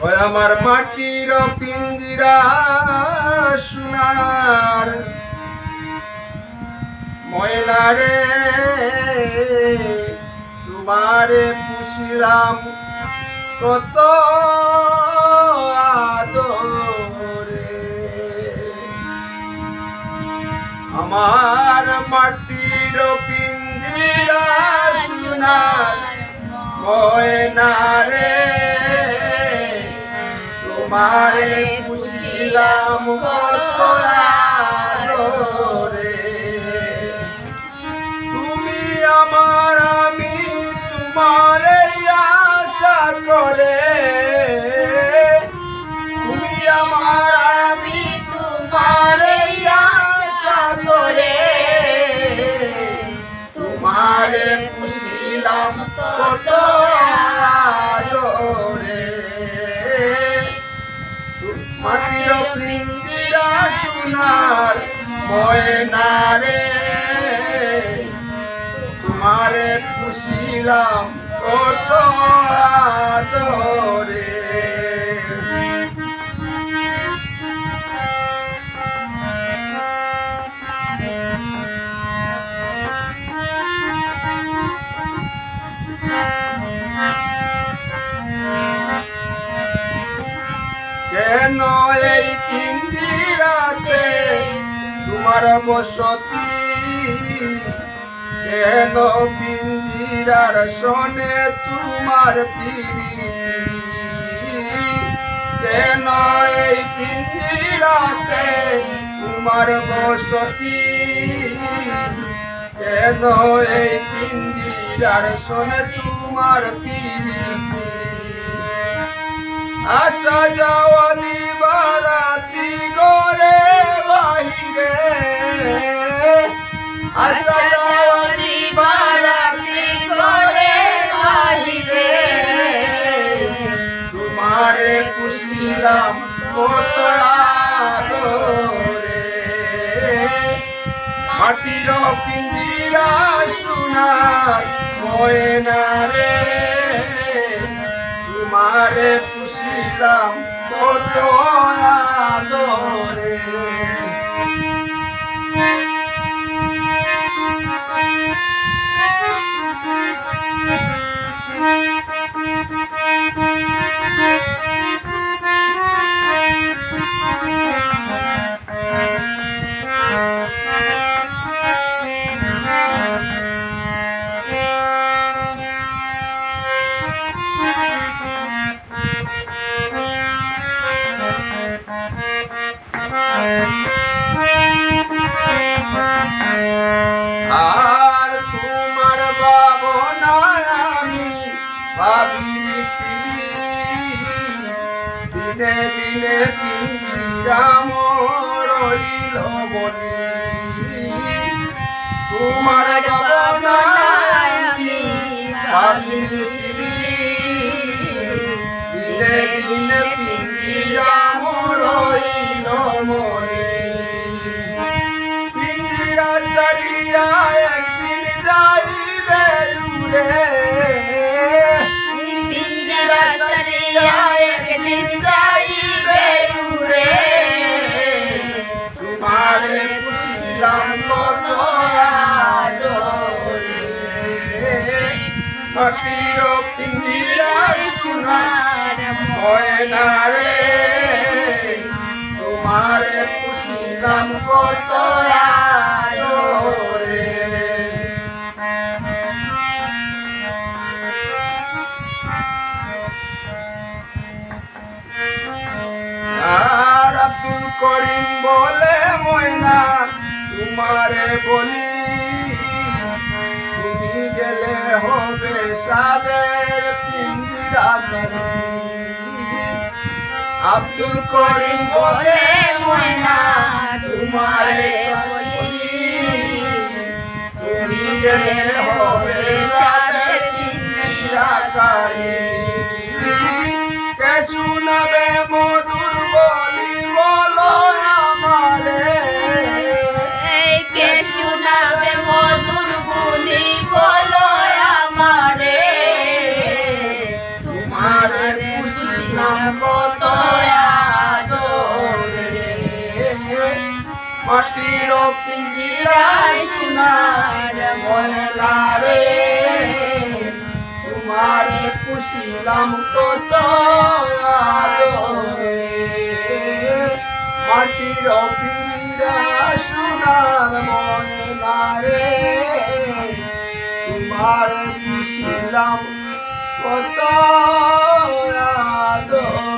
ওই আমার মাটির পিঞ্জিরা সোনার ময়না রে, তোমারে পুষিলাম কত আদরে। আমার মাটির পিঞ্জিরা সোনার ময়না রে, তোমারে পুষিলাম কত আদরে। তুমি আমার আমি তোমারে আশা করে, তুমি আমার আমি তোমারে আশা করে, তোমারে পুষিলাম কত আদরে। মাটির পিঞ্জিরা সোনার ময়না রে, তোমারে পুষিলাম কত আদরে। কেন এই পিঞ্জিরাতে তোমার বসতি, কেন পিঞ্জিরার শোনে তোমার প্রীতি, কেন এই পিঞ্জিরাতে তোমার বসতি, কেন এই পিঞ্জিরার শোনে তোমার প্রীতি। আসা যাওয়া দিবারাতি ঘরে বাহিরে, আসা যাওয়া দিবারাতি ঘরে বাহিরে, তোমারে পুষিলাম কত আদরে। মাটির পিঞ্জিরা সোনার ময়না রে, তোমারে পুষিলাম কত আদরে। আর তোমার ভাবনায় আমি ভাবি দিনে দিনে পিঞ্জিরা রইল বলি। তোমার ভাবনায় আমি ভাবি দিনে দিনে পিঞ্জিরা রইল মনে। পিঞ্জিরা ছাড়িয়া একদিন যাইবে দূরে, পিঞ্জিরা ছাড়িয়া একদিন যাইবে দূরে, তোমারে পুষিলাম কত আদরে। মাটির পিঞ্জিরা সোনার ময়না রে, তোমারে পুষিলাম কত আদরে। আর আব্দুল করিম বলে ময়না তোমারে বলি, তুমি গেলে হবে সাদের পিঞ্জিরা খালি। আব্দুল করিম বলে ময়না তোমারে বলি, তুমি গেলে হবে সাদের পিঞ্জিরা খালি। কে শুনাবে মধুর বলি বলো আমারে, কে শোনাবে মধুর বলি বলো আমারে, তোমারে পুষিলাম কত আদরে মাটির পিঞ্জিরায় সোনার ময়না রে তোমারে পুষিলাম কত আদরে মাটির পিঞ্জিরা সোনার ময়না রে তোমারে পুষিলাম কত আদরে।